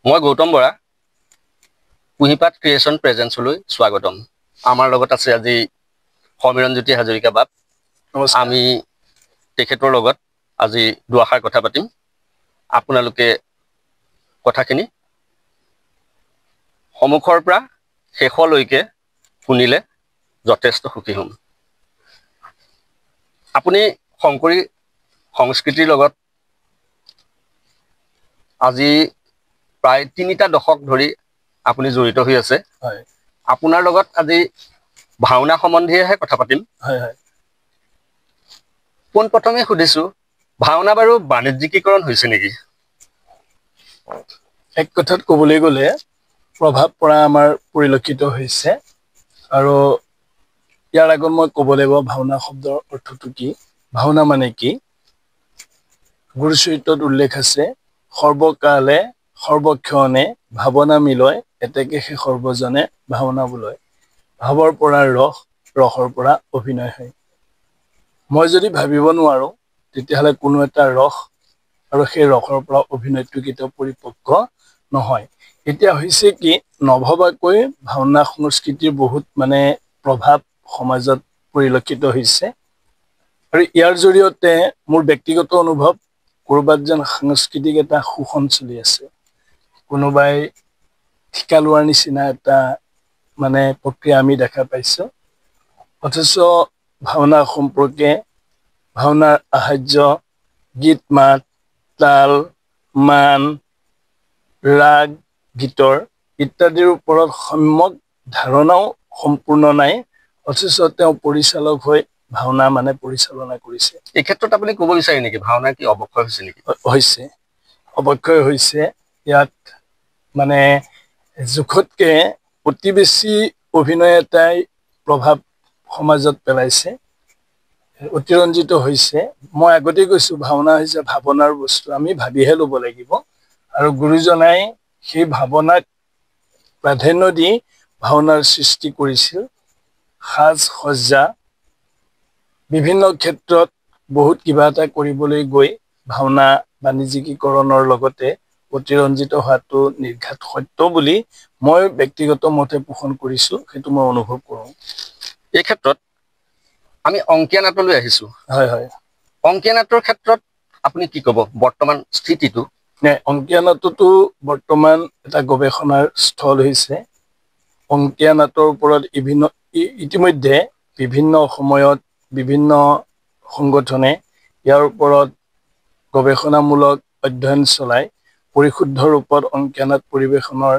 মই গৌতম বৰা কুহিপাত ক্ৰিয়েশ্যন প্ৰেজেন্সলৈ স্বাগতম। আমাৰ লগত আছে আজি সমীৰণজ্যোতি হাজৰিকা বাপ। আমি তেখেতৰ লগত আজি দুআষাৰ কথা পাতিম। আপোনালোকে কথাখিনি সন্মুখৰ পৰা শেষলৈকে শুনিলে যথেষ্ট সুখী হ'ম। আপুনি শংকৰী সংস্কৃতিৰ লগত আজি প্ৰায় ৩টা দশক ধৰি আপুনি জড়িত হৈ আছে। হয় আপোনাৰ লগত আজি ভাওনা সম্বন্ধীয়েহে কথা পাতিম। হয় হয় পোনপ্ৰথমে সুধিছো, ভাওনা বাৰু বাণিজ্যিকীকৰণ হৈছে নেকি? এক কথাত ক'বলৈ গ'লে প্ৰভাৱ পৰা আমাৰ পৰিলক্ষিত হৈছে। আৰু ইয়াৰ আগত মই ক'ব লাগিব ভাওনা শব্দৰ অৰ্থটো কি। ভাওনা মানে কি? গুৰু চৰিত্ৰত উল্লেখ আছে, সৰ্বকালে সৰ্বক্ষণে ভাৱনা মিলয় এতেকে সে সৰ্বজনে ভাওনা বোলয়। ভাৱৰ পৰা ৰস, ৰসৰ পৰা অভিনয় হয়। মই যদি ভাবিব নোৱাৰো তেতিয়াহ'লে কোনো এটা ৰস আৰু সেই ৰসৰ পৰা অভিনয়টো কেতিয়াও পৰিপক্ক নহয়। এতিয়া হৈছে কি, নভবাকৈ ভাওনা সংস্কৃতিৰ বহুত প্ৰভাৱ সমাজত পৰিলক্ষিত হৈছে। আৰু ইয়াৰ জৰিয়তে মোৰ ব্যক্তিগত অনুভৱ, ক'ৰবাত যেন সাংস্কৃতিক এটা শোষণ চলি আছে। কোনোবাই ঠিকা লোৱাৰ নিচিনা এটা প্ৰক্ৰিয়া আমি দেখা পাইছো। অথচ ভাওনা সম্পৰ্কে ভাওনাৰ আহাৰ্য, গীত মাত, তাল, মান, ৰাগ, গীতৰ ইত্যাদিৰ ওপৰত সম্যক ধাৰণাও সম্পূৰ্ণ নাই। অথচ তেওঁ পৰিচালক হৈ ভাওনা পৰিচালনা কৰিছে। এই ক্ষেত্ৰত আপুনি ক'ব বিচাৰে নেকি ভাওনা কি অৱক্ষয় হৈছে নেকি? হৈছে, অৱক্ষয় হৈছে। ইয়াত জোখতকে অতি বেছি অভিনয় এটাই প্ৰভাৱ সমাজত পেলাইছে, অতিৰঞ্জিত হৈছে। মই আগতেই কৈছো, ভাওনা হৈছে ভাৱনাৰ বস্তু। আমি ভাবিহে ল'ব লাগিব। আৰু গুৰুজনাই সেই ভাৱনাক প্ৰাধান্য দি ভাওনাৰ সৃষ্টি কৰিছিল। সাজ সজ্জা বিভিন্ন ক্ষেত্ৰত বহুত কিবা এটা কৰিবলৈ গৈ ভাওনা বাণিজ্যিকীকৰণৰ লগতে অতিৰঞ্জিত হোৱাটো নিৰ্ঘাত সত্য বুলি মই ব্যক্তিগত মতে পোষণ কৰিছো। সেইটো মই অনুভৱ কৰোঁ। এই ক্ষেত্ৰত আমি অংকীয়া নাটলৈ আহিছো। হয় হয় অংকীয়া নাটৰ ক্ষেত্ৰত আপুনি কি ক'ব বৰ্তমান স্থিতিটো? অংকীয়া নাটতো বৰ্তমান এটা গৱেষণাৰ স্থল হৈছে। অংকীয়া নাটৰ ওপৰত ইতিমধ্যে বিভিন্ন সময়ত বিভিন্ন সংগঠনে ইয়াৰ ওপৰত গৱেষণামূলক অধ্যয়ন চলাই পৰিশুদ্ধ ৰূপত অংকীয়া নাট পৰিৱেশনৰ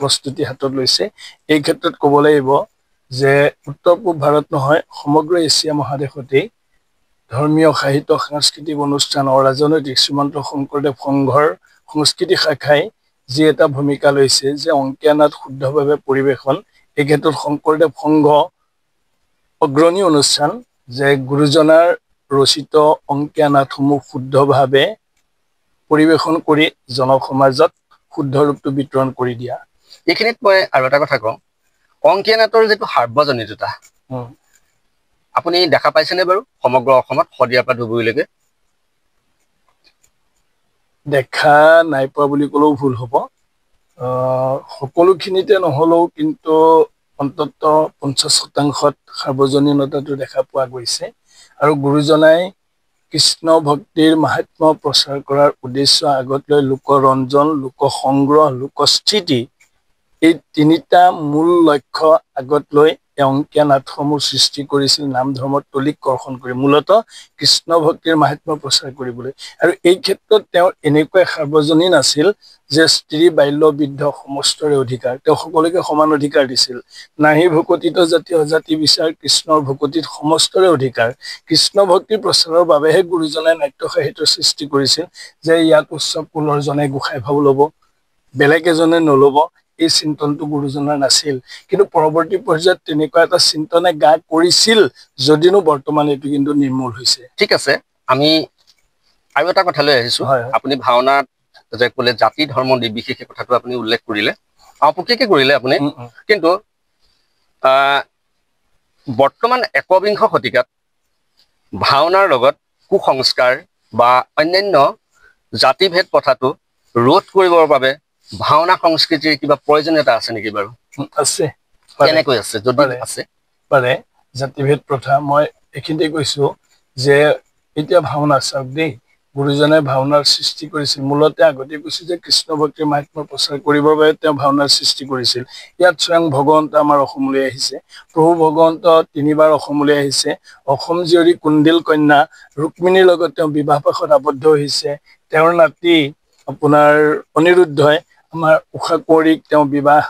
প্ৰস্তুতি হাতত লৈছে। এই ক্ষেত্ৰত ক'ব লাগিব যে উত্তৰ পূব ভাৰত নহয়, সমগ্ৰ এছিয়া মহাদেশতেই ধৰ্মীয় সাহিত্য সাংস্কৃতিক অনুষ্ঠান আৰু ৰাজনৈতিক শ্ৰীমন্ত শংকৰদেৱ সংঘৰ সংস্কৃতি শাখাই যি এটা ভূমিকা লৈছে যে অংকীয়া নাট শুদ্ধভাৱে পৰিৱেশন, এই ক্ষেত্ৰত শংকৰদেৱ সংঘ অগ্ৰণী অনুষ্ঠান। যে গুৰুজনাৰ ৰচিত অংকীয়া নাটসমূহ শুদ্ধভাৱে পৰিৱেশন কৰি জনসমাজত শুদ্ধ ৰূপটো বিতৰণ কৰি দিয়া। এইখিনিত মই আৰু এটা কথা কওঁ, অংকীয়া নাটৰ যিটো সাৰ্বজনীনতা আপুনি দেখা পাইছেনে বাৰু সমগ্ৰ অসমত শদিয়াৰ পৰা ধুবুৰীলৈকে? দেখা নাই পোৱা বুলি ক'লেও ভুল হ'ব। সকলোখিনিতে নহ'লেও কিন্তু অন্তত 50% সাৰ্বজনীনতাটো দেখা পোৱা গৈছে। আৰু গুৰুজনাই কৃষ্ণ ভক্তিৰ মাহাত্ম্য প্ৰচাৰ কৰাৰ উদ্দেশ্য আগত লৈ লোকৰঞ্জন, লোক সংগ্ৰহ, লোকস্থিতি, এই 3টা মূল লক্ষ্য আগত লৈ অংকীয়া নাটসমূহ সৃষ্টি কৰিছিল। নাম ধৰ্মৰ তলিক কৰ্ষণ কৰি মূলতঃ কৃষ্ণ ভক্তিৰ মাহাত্ম্য প্ৰচাৰ কৰিবলৈ। আৰু এই ক্ষেত্ৰত তেওঁ এনেকুৱা সাৰ্বজনীন আছিল যে স্ত্ৰী বাল্য বৃদ্ধ সমস্তৰে অধিকাৰ, তেওঁ সকলোকে সমান অধিকাৰ দিছিল। নাহি ভকতিত জাতি অজাতি বিচাৰ, কৃষ্ণৰ ভকতিত সমস্তৰে অধিকাৰ। কৃষ্ণ ভক্তিৰ প্ৰচাৰৰ বাবেহে গুৰুজনাই নাট্য সাহিত্যৰ সৃষ্টি কৰিছিল। যে ইয়াত উৎসৱ কুলৰ জনে গোসাই ভাও ল'ব, বেলেগ এজনে নল'ব, এই চিন্তনটো গুৰুজনাৰ নাছিল। কিন্তু পৰৱৰ্তী পৰ্যায়ত তেনেকুৱা এটা চিন্তনে গা কৰিছিল যদিনো বৰ্তমান এইটো কিন্তু নিৰ্মূল হৈছে। ঠিক আছে, আমি আৰু এটা কথালৈ আহিছো। হয় আপুনি ভাওনাত যে ক'লে জাতি ধৰ্ম নিৰ্বিশেষে কথাটো আপুনি উল্লেখ কৰিলে, পকীকে কৰিলে আপুনি। কিন্তু বৰ্তমান একবিংশ শতিকাত ভাওনাৰ লগত কুসংস্কাৰ বা অন্যান্য জাতিভেদ প্ৰথাটো ৰোধ কৰিবৰ বাবে ভাওনা সংস্কৃতিৰ কিবা প্ৰয়োজনীয়তা আছে নেকি বাৰু? আছে। কেনেকৈ আছে যদি আছে? পাৰে জাতিভেদ প্ৰথা মই এইখিনিতে কৈছো যে এতিয়া ভাওনা চাওক দেই, গুৰুজনে ভাওনাৰ সৃষ্টি কৰিছিল। মূলতে আগতে কৈছো যে কৃষ্ণ ভক্তিৰ মাহাত্ম্য প্ৰচাৰ কৰিবৰ বাবে তেওঁ ভাওনাৰ সৃষ্টি কৰিছিল। ইয়াত স্বয়ং ভগৱন্ত আমাৰ অসমলৈ আহিছে। প্ৰভু ভগৱন্ত 3 বাৰ অসমলৈ আহিছে। অসম জীয়ৰী কুণ্ডিল কন্যা ৰুক্মিণীৰ লগত তেওঁ বিবাহ পাশত আবদ্ধ হৈছে। তেওঁৰ নাতি আপোনাৰ অনিৰুদ্ধই আমাৰ উষা কুঁৱৰীক তেওঁ বিবাহ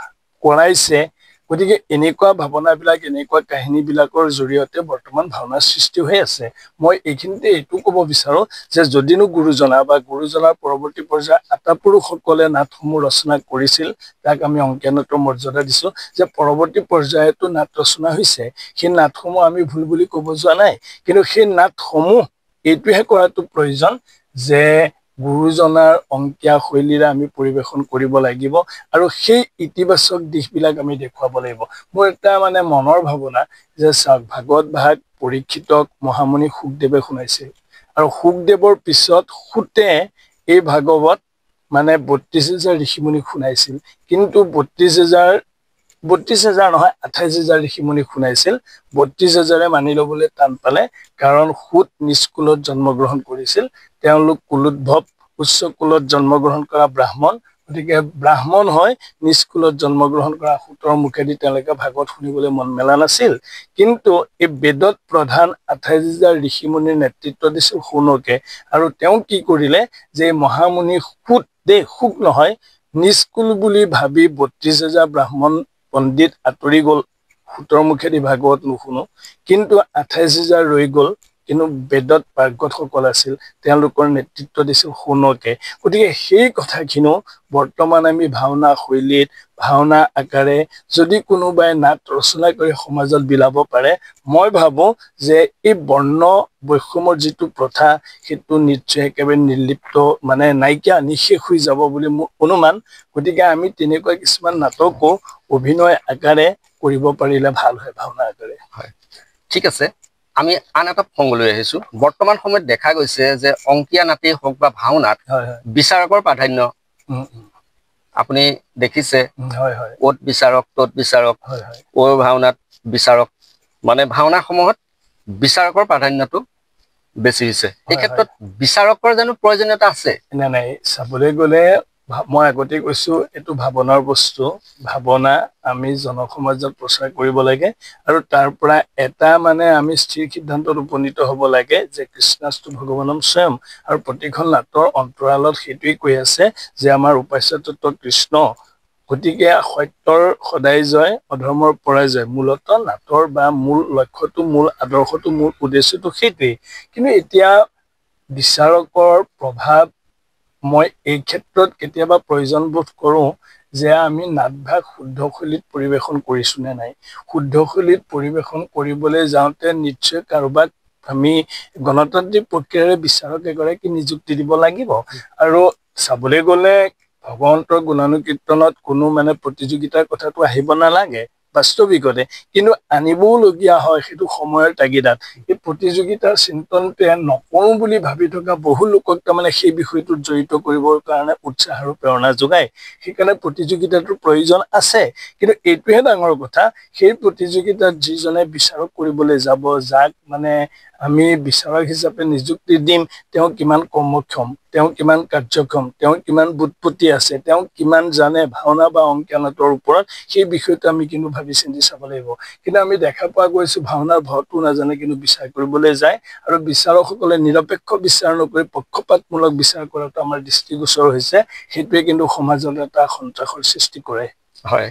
কৰাইছে। গতিকে এনেকুৱা ভাৱনাবিলাক, এনেকুৱা কাহিনীবিলাকৰ জৰিয়তে বৰ্তমান ভাওনাৰ সৃষ্টি হৈ আছে। মই এইখিনিতে এইটো ক'ব বিচাৰো যে যদিনো গুৰুজনা বা গুৰুজনাৰ পৰৱৰ্তী পৰ্যায়ৰ আটাপুৰুষসকলে নাটসমূহ ৰচনা কৰিছিল, তাক আমি অংকীয়া নাটৰ মৰ্যাদা দিছো, যে পৰৱৰ্তী পৰ্যায়তো নাট ৰচনা হৈছে। সেই নাটসমূহ আমি ভুল বুলি ক'ব যোৱা নাই, কিন্তু সেই নাটসমূহ এইটোহে কৰাটো প্ৰয়োজন যে গুৰুজনাৰ অংকীয়া শৈলীৰে আমি পৰিৱেশন কৰিব লাগিব আৰু সেই ইতিবাচক দিশবিলাক আমি দেখুৱাব লাগিব। মোৰ এটা মানে মনৰ ভাৱনা যে চাওক, ভাগৱত ভাগ পৰীক্ষিতক মহামুনি শুকদেৱে শুনাইছিল আৰু শুকদেৱৰ পিছত সুতে এই ভাগৱত মানে ৩২,০০০ ঋষিমুনিক শুনাইছিল। কিন্তু ৩২,০০০ নহয়, ২৮,০০০ ঋষিমুনিক শুনাইছিল। ৩২,০০০ মানি ল'বলৈ টান পালে, কাৰণ সুত নিজ কুলত জন্মগ্ৰহণ কৰিছিল। তেওঁলোক কুলোদ্ভৱ, উচ্চ কুলত জন্মগ্ৰহণ কৰা ব্ৰাহ্মণ। গতিকে ব্ৰাহ্মণ হয় নিজ কুলত জন্মগ্ৰহণ কৰা সুতৰ মুখেদি তেওঁলোকে ভাগৱত শুনিবলৈ মন মেলা নাছিল। কিন্তু এই বেদত প্ৰধান ২৮,০০০ ঋষিমুনিৰ নেতৃত্ব দিছিল শৌনকে। আৰু তেওঁ কি কৰিলে যে মহামুনি সুত সুক নহয়, নিষ্কুল বুলি ভাবি ৩২,০০০ ব্ৰাহ্মণ পণ্ডিত আঁতৰি গ'ল। সুতৰ মুখেদি ভাগৱত নুশুনো, কিন্তু ২৮,০০০ ৰৈ গ'ল। কিন্তু বেদত পাৰ্গতসকল আছিল, তেওঁলোকৰ নেতৃত্ব দিছিল শৌনকে। গতিকে সেই কথাখিনিও বৰ্তমান আমি ভাওনা শৈলীত, ভাওনা আকাৰে যদি কোনোবাই নাট ৰচনা কৰি সমাজত বিলাব পাৰে, মই ভাবো যে এই বৰ্ণ বৈষম্যৰ যিটো প্ৰথা, সেইটো নিশ্চয় একেবাৰে নিৰ্লিপ্ত, মানে নাইকিয়া, নিঃশেষ হৈ যাব বুলি মোৰ অনুমান। গতিকে আমি তেনেকুৱা কিছুমান নাটকো অভিনয় আকাৰে কৰিব পাৰিলে ভাল হয়, ভাওনা আকাৰে। হয়, ঠিক আছে। আমি আন এটা প্ৰসংগলৈ আহিছো। বৰ্তমান সময়ত দেখা গৈছে যে অংকীয়া নাটেই হওক বা ভাওনাত বিচাৰকৰ প্ৰাধান্য আপুনি দেখিছে। অত বিচাৰক, তত বিচাৰক, ভাওনাত বিচাৰক, মানে ভাওনাসমূহত বিচাৰকৰ প্ৰাধান্যটো বেছি হৈছে। এই ক্ষেত্ৰত বিচাৰকৰ জানো প্ৰয়োজনীয়তা আছে? নাই, চাবলৈ গ'লে মই আগতে কৈছো এইটো ভাৱনাৰ বস্তু। ভাৱনা আমি জনসমাজত প্ৰচাৰ কৰিব লাগে আৰু তাৰ পৰা এটা মানে আমি স্থিৰ সিদ্ধান্তত উপনীত হ'ব লাগে যে কৃষ্ণাস্তু ভগৱানম স্বয়ং। আৰু প্ৰতিখন নাটৰ অন্তৰালত সেইটোৱে কৈ আছে যে আমাৰ উপাস্য তত্ত্ব কৃষ্ণ। গতিকে সত্যৰ সদায় জয়, অধৰ্মৰ পৰাজয়। মূলতঃ নাটৰ বা মূল লক্ষ্যটো, মূল আদৰ্শটো, মূল উদ্দেশ্যটো সেইটোৱেই। কিন্তু এতিয়া বিচাৰকৰ প্ৰভাৱ মই এই ক্ষেত্ৰত কেতিয়াবা প্ৰয়োজন বোধ কৰোঁ যে আমি নাটভাগ শুদ্ধ শৈলীত পৰিৱেশন কৰিছো নে নাই। শুদ্ধ শৈলীত পৰিৱেশন কৰিবলৈ যাওঁতে নিশ্চয় কাৰোবাক আমি গণতান্ত্ৰিক প্ৰক্ৰিয়াৰে বিচাৰক এগৰাকী নিযুক্তি দিব লাগিব। আৰু চাবলৈ গ'লে ভগৱন্তৰ গুণানুকীৰ্তনত কোনো মানে প্ৰতিযোগিতাৰ কথাটো আহিব নালাগে বাস্তৱিকতে, কিন্তু আনিবওলগীয়া হয় সেইটো সময়ৰ তাগিদাত। এই প্ৰতিযোগিতাৰ চিন্তনটোৱে নকৰো বুলি ভাবি থকা বহু লোকক তাৰমানে সেই বিষয়টোত জড়িত কৰিবৰ কাৰণে উৎসাহ আৰু প্ৰেৰণা যোগায়। সেইকাৰণে প্ৰতিযোগিতাটোৰ প্ৰয়োজন আছে, কিন্তু এইটোহে ডাঙৰ কথা, সেই প্ৰতিযোগিতাত যিজনে বিচাৰক কৰিবলৈ যাব, যাক মানে আমি বিচাৰক হিচাপে নিযুক্তি দিম, তেওঁ কিমান কৰ্মক্ষম, তেওঁ কিমান কাৰ্যক্ষম, তেওঁ কিমান বুটপতি আছে, তেওঁ কিমান জানে ভাওনা বা অংকীয়া নাটৰ ওপৰত, সেই বিষয়টো আমি কিন্তু ভাবি চিন্তি চাব লাগিব। কিন্তু আমি দেখা পোৱা গৈছো ভাওনাৰ ভৰটো নাজানে কিন্তু বিচাৰ কৰিবলৈ যায়, আৰু বিচাৰকসকলে নিৰপেক্ষ বিচাৰ নকৰি পক্ষপাতমূলক বিচাৰ কৰাটো আমাৰ দৃষ্টিগোচৰ হৈছে। সেইটোৱে কিন্তু সমাজত এটা সন্ত্ৰাসৰ সৃষ্টি কৰে। হয়,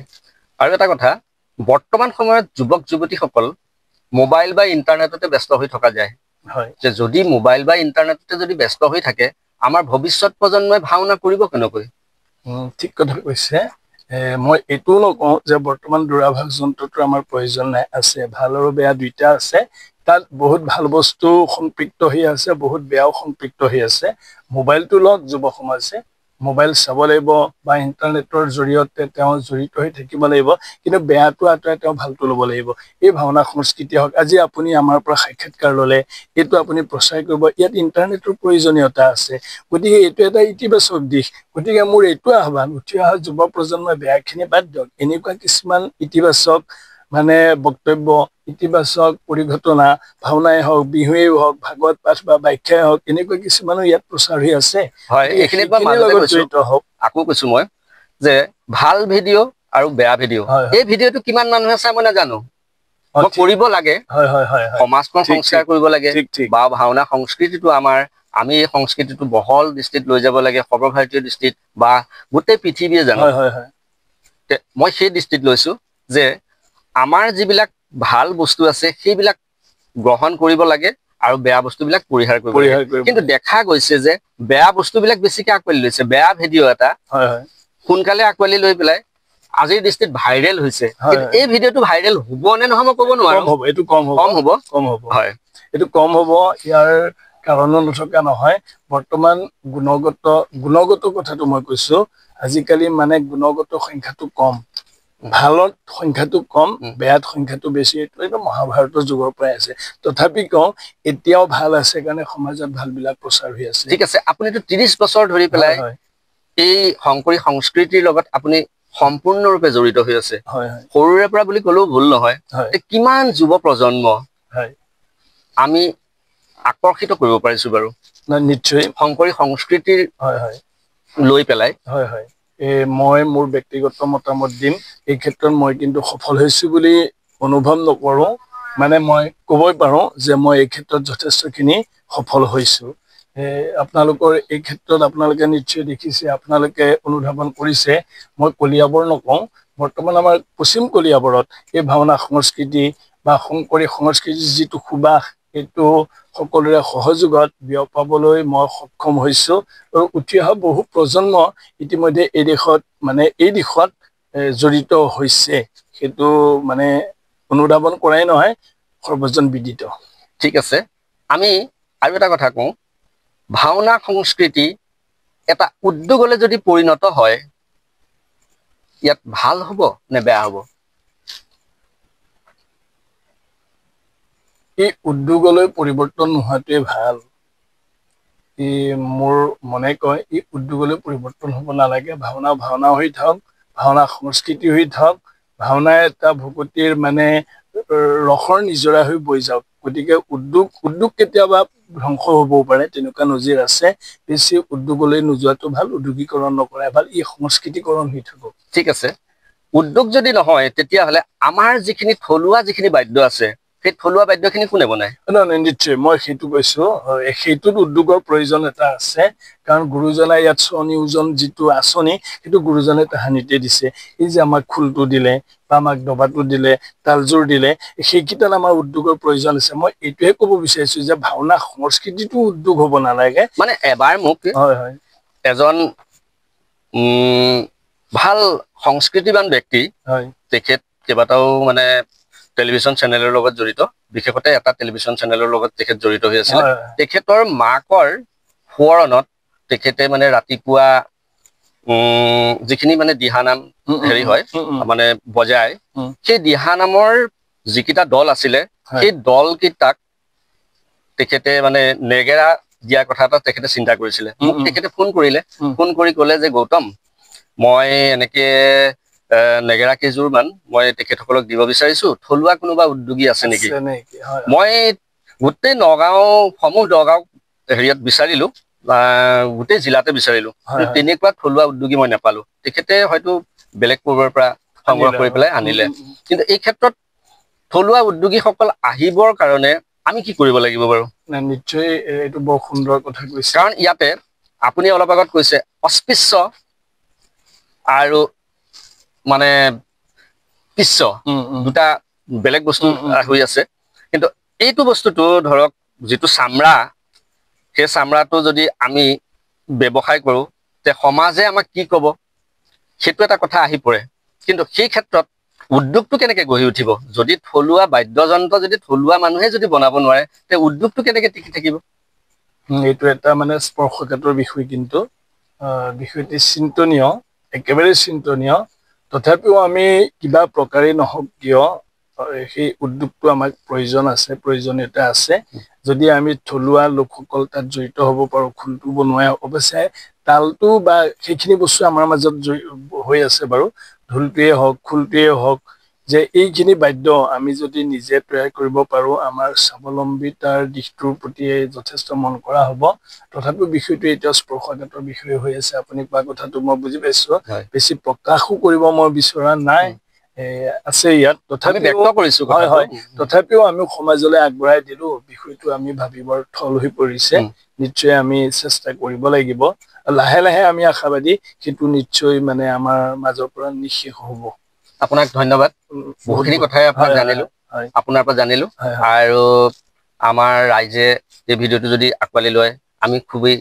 আৰু এটা কথা, বৰ্তমান সময়ত যুৱক যুৱতীসকল মোবাইল বা ইণ্টাৰনেটতে ব্যস্ত হৈ থকা যায়। যে যদি মোবাইল বা ইণ্টাৰনেটতে যদি ব্যস্ত হৈ থাকে, আমাৰ ভৱিষ্যত প্ৰজন্মই ভাওনা কৰিব কেনেকৈ? ঠিক কথা কৈছে। মই এইটোও নকওঁ যে বৰ্তমান দূৰাভাষ যন্ত্ৰটো আমাৰ প্ৰয়োজন নাই, আছে, ভাল আৰু বেয়া দুইটা আছে। তাত বহুত ভাল বস্তু সম্পৃক্ত হৈ আছে, বহুত বেয়াও সম্পৃক্ত হৈ আছে। মোবাইলটো লওক যুৱ সমাজে, মোবাইল চাব লাগিব বা ইণ্টাৰনেটৰ জৰিয়তে তেওঁ জড়িত হৈ থাকিব লাগিব, কিন্তু বেয়াটো আঁতৰাই তেওঁ ভালটো ল'ব লাগিব। এই ভাওনা সংস্কৃতি হওক, আজি আপুনি আমাৰ পৰা সাক্ষাৎকাৰ ল'লে, এইটো আপুনি প্ৰচাৰ কৰিব, ইয়াত ইণ্টাৰনেটৰ প্ৰয়োজনীয়তা আছে। গতিকে এইটো এটা ইতিবাচক দিশ। গতিকে মোৰ এইটো আহ্বান, উঠি অহা যুৱ প্ৰজন্মই বেয়াখিনি বাদ দিয়ক, এনেকুৱা কিছুমান ইতিবাচক মানে বক্তব্য, ইতিবাচক পৰিঘটনা, ভাওনাই হওক, বিহুৱেই হওক, ভাগৱত পাঠ বা ব্যাখ্যাই হওক, এনেকুৱা কিছুমানো ইয়াত প্ৰচাৰ হৈ আছে। হয়, এইখিনিত মই সেইখিনিৰ মাজতে লগত কৈছো, জড়িত হওক। আকৌ কৈছো মই যে ভাল ভিডিঅ' আৰু বেয়া ভিডিঅ', হয় এই ভিডিঅ'টো কিমান মানুহে চাই মই নাজানো, মই ঠিক। কৰিব লাগে, হয় হয় হয় হয়, সমাজখন ঠিক সংস্কাৰ ঠিক কৰিব লাগে, ঠিক ঠিক। বা ভাওনা সংস্কৃতিটো আমাৰ, আমি এই সংস্কৃতিটো বহল দৃষ্টিত লৈ যাব লাগে, সৰ্বভাৰতীয় দৃষ্টিত, বা গোটেই পৃথিৱীয়ে জানক। হয় হয় হয়, মই সেই দৃষ্টিত লৈছো যে আমাৰ যিবিলাক ভাল বস্তু আছে সেইবিলাক গ্ৰহণ কৰিব লাগে আৰু বেয়া বস্তুবিলাক পৰিহাৰ কৰিব লাগে। কিন্তু দেখা গৈছে যে বেয়া বস্তুবিলাক বেছিকে আঁকোৱালি লৈছে। বেয়া ভিডিঅ' এটা হয় হয় সোনকালে আঁকোৱালি লৈ পেলাই আজিৰ দৃষ্টিত ভাইৰেল হৈছে, হয় কিন্তু হয়, এই ভিডিঅ'টো ভাইৰেল হ'ব নে নহয় মই ক'ব কম নোৱাৰো। হ'ব, এইটো কম হ'ব, কম হ'ব, হয়, এইটো কম হ'ব। ইয়াৰ কাৰণো নথকা নহয়, বৰ্তমান গুণগত কথাটো মই কৈছো, আজিকালি মানে গুণগত সংখ্যাটো কম, ভালত সংখ্যাটো কম, বেয়াত সংখ্যাটো বেছি। এইটো মহাভাৰতৰ যুগৰ পৰাই আছে। তথাপি কওঁ, এতিয়াও ভাল আছে কাৰণে সমাজত ভাল বিলাক প্ৰচাৰ হৈ আছে। ঠিক আছে, আপুনিতো 30 বছৰ ধৰি হয় পেলাই হয় এই শংকৰী সংস্কৃতিৰ লগত আপুনি সম্পূৰ্ণৰূপে জড়িত হৈ আছে, হয় হয় সৰুৰে পৰা বুলি ক'লেও ভুল নহয়। হয় কিমান যুৱ প্ৰজন্ম হয়, আমি আকৰ্ষিত কৰিব পাৰিছো বাৰু নিশ্চয়, শংকৰী সংস্কৃতিৰ হয় হয় লৈ পেলাই। হয় হয়, মই মোৰ ব্যক্তিগত মতামত দিম। এই ক্ষেত্ৰত মই কিন্তু সফল হৈছো বুলি অনুভৱ নকৰো, মানে মই ক'বই পাৰো যে মই এই ক্ষেত্ৰত যথেষ্টখিনি সফল হৈছো। আপোনালোকৰ এই ক্ষেত্ৰত আপোনালোকে নিশ্চয় দেখিছে, আপোনালোকে অনুধাৱন কৰিছে। মই কলিয়াবৰ নকওঁ, বৰ্তমান আমাৰ পশ্চিম কলিয়াবৰত এই ভাওনা সংস্কৃতি বা শংকৰী সংস্কৃতিৰ যিটো সুবাস, সেইটো সকলোৰে সহযোগত বিয়পাবলৈ মই সক্ষম হৈছো। আৰু উঠি অহা বহু প্ৰজন্ম ইতিমধ্যে এই দিশত জড়িত হৈছে, সেইটো মানে অনুধাৱন কৰাই নহয়, সৰ্বজন বিদিত। ঠিক আছে, আমি আৰু এটা কথা কওঁ, ভাওনা সংস্কৃতি এটা উদ্যোগলৈ যদি পৰিণত হয়, ইয়াত ভাল হ'ব নে বেয়া হ'ব? এই উদ্যোগলৈ পৰিৱৰ্তন নোহোৱাটোৱে ভাল। মোৰ মনে কয়, এই উদ্যোগলৈ পৰিৱৰ্তন হ'ব নালাগে। ভাওনা ভাওনা হৈ থাকক, ভাওনা সংস্কৃতি হৈ থাকক, ভাওনা এটা ভকতিৰ মানে ৰসৰ নিজৰা হৈ বৈ যাওক। গতিকে উদ্যোগ কেতিয়াবা ধ্বংস হ'বও পাৰে, তেনেকুৱা নজিৰ আছে। বেছি উদ্যোগলৈ নোযোৱাটো ভাল, উদ্যোগীকৰণ নকৰাই ভাল, ই সংস্কৃতিকৰণ হৈ থাকক। ঠিক আছে, উদ্যোগ যদি নহয়, তেতিয়াহ'লে আমাৰ যিখিনি থলুৱা যিখিনি বাদ্য আছে, সেই থলুৱা বাদ্যখিনি কোনে বনায়? নহয়, নিশ্চয় মই সেইটো কৈছো, সেইটোত উদ্যোগৰ প্ৰয়োজন এটা আছে। কাৰণ গুৰুজনাই ইয়াত স্বনিয়োজন যিটো আঁচনি, সেইটো গুৰুজনে তাহানিতে দিছে। এই যে আমাক খোলটো দিলে, বা আমাক দবাটো দিলে, তালযোৰ দিলে, সেইকেইটাত আমাৰ উদ্যোগৰ প্ৰয়োজন আছে। মই এইটোহে ক'ব বিচাৰিছো যে ভাওনা সংস্কৃতিটো উদ্যোগ হ'ব নালাগে। মানে এবাৰ মোক হয় হয় এজন ভাল সংস্কৃতিবান ব্যক্তি, হয় তেখেত কেইবাটাও মানে টেলিভিশ্যন চেনেলৰ লগত জড়িত, বিশেষতে এটা টেলিভিশ্যন চেনেলৰ লগত তেখেত জড়িত হৈ আছিলে। হয় তেখেতৰ মাকৰ সোঁৱৰণত তেখেতে মানে ৰাতিপুৱা যিখিনি মানে দিহানাম হেৰি হয়, মানে বজায়, সেই দিহানামৰ যিকেইটা দল আছিলে, সেই দলকেইটাক তেখেতে মানে নেগেৰা দিয়াৰ কথা এটা তেখেতে চিন্তা কৰিছিলে। মোক তেখেতে ফোন কৰিলে, ফোন কৰি ক'লে যে গৌতম, মই এনেকে নেগেৰা কেইযোৰমান মই তেখেতসকলক দিব বিচাৰিছো, থলুৱা কোনোবা উদ্যোগী আছে নেকি? মই গোটেই নগাঁও হেৰিয়াত বিচাৰিলো, গোটেই জিলাতে বিচাৰিলো, কিন্তু তেনেকুৱা থলুৱা উদ্যোগী মই নাপালো। তেখেতে হয়তো বেলেগ ক'ৰবাৰ পৰা সংগ্ৰহ কৰি পেলাই আনিলে। কিন্তু এই ক্ষেত্ৰত থলুৱা উদ্যোগীসকল আহিবৰ কাৰণে আমি কি কৰিব লাগিব বাৰু? নিশ্চয় এইটো বৰ সুন্দৰ কথা কৈছে। কাৰণ ইয়াতে আপুনি অলপ আগত কৈছে, অস্পৃশ্য আৰু মানে পিচ্চ, দুটা বেলেগ বস্তু হৈ আছে। কিন্তু এইটো বস্তুটো ধৰক, যিটো চামৰা, সেই চামৰাটো যদি আমি ব্যৱসায় কৰোঁ, তে সমাজে আমাক কি ক'ব, সেইটো এটা কথা আহি পৰে। কিন্তু সেই ক্ষেত্ৰত উদ্যোগটো কেনেকে গঢ়ি উঠিব? যদি থলুৱা বাদ্যযন্ত্ৰ যদি থলুৱা মানুহে যদি বনাব নোৱাৰে, তে উদ্যোগটো কেনেকে টিকি থাকিব? এইটো এটা মানে স্পৰ্শকাতৰ বিষয়। কিন্তু বিষয়টি চিন্তনীয়, একেবাৰে চিন্তনীয়। তথাপিও আমি কিবা প্ৰকাৰেই নহওক কিয় সেই উদ্যোগটো আমাক প্ৰয়োজন আছে, প্ৰয়োজনীয়তা আছে। যদি আমি থলুৱা লোকসকল তাত জড়িত হ'ব পাৰোঁ, খোলটো বনোৱাই অৱশ্যে তালটো বা সেইখিনি বস্তু আমাৰ মাজত হৈ আছে বাৰু, ঢোলটোৱে হওক, খোলটোৱে হওক, যে এইখিনি বাদ্য আমি যদি নিজে তৈয়াৰ কৰিব পাৰোঁ, আমাৰ স্বাৱলম্বিতাৰ দিশটোৰ প্ৰতি যথেষ্ট মন কৰা হ'ব। তথাপিও বিষয়টো এতিয়া স্পৰ্শকাতৰ বিষয় হৈ আছে। আপুনি কোৱা কথাটো মই বুজি পাইছোঁ, বেছি প্ৰকাশো কৰিব মই বিচৰা নাই, আছে ইয়াত। তথাপিও হয় হয়, তথাপিও আমি সমাজলৈ আগবঢ়াই দিলো, বিষয়টো আমি ভাবিবৰ থল হৈ পৰিছে। নিশ্চয় আমি চেষ্টা কৰিব লাগিব। লাহে লাহে আমি আশাবাদী সেইটো নিশ্চয় মানে আমাৰ মাজৰ পৰা নিঃশেষ হ'ব। আপোনাক ধন্যবাদ। বহুখিনি কথাই আপোনাক জানিলো, আপোনাৰ পৰা জানিলো। আৰু আমাৰ ৰাইজে এই ভিডিঅ'টো যদি আঁকোৱালি লয় আমি খুবেই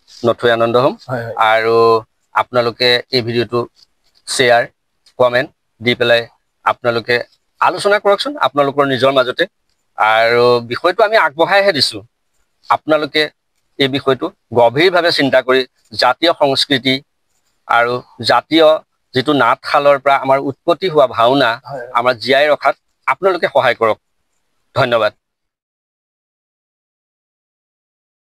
নথৈ আনন্দ হ'ম। আৰু আপোনালোকে এই ভিডিঅ'টো শ্বেয়াৰ, কমেণ্ট দি পেলাই আপোনালোকে আলোচনা কৰকচোন আপোনালোকৰ নিজৰ মাজতে। আৰু বিষয়টো আমি আগবঢ়াইহে দিছোঁ, আপোনালোকে এই বিষয়টো গভীৰভাৱে চিন্তা কৰি জাতীয় সংস্কৃতি আৰু জাতীয় যিটো নাটশালৰ পৰা আমাৰ উৎপত্তি হোৱা ভাওনা আমাৰ জীয়াই ৰখাত আপোনালোকে সহায় কৰক। ধন্যবাদ।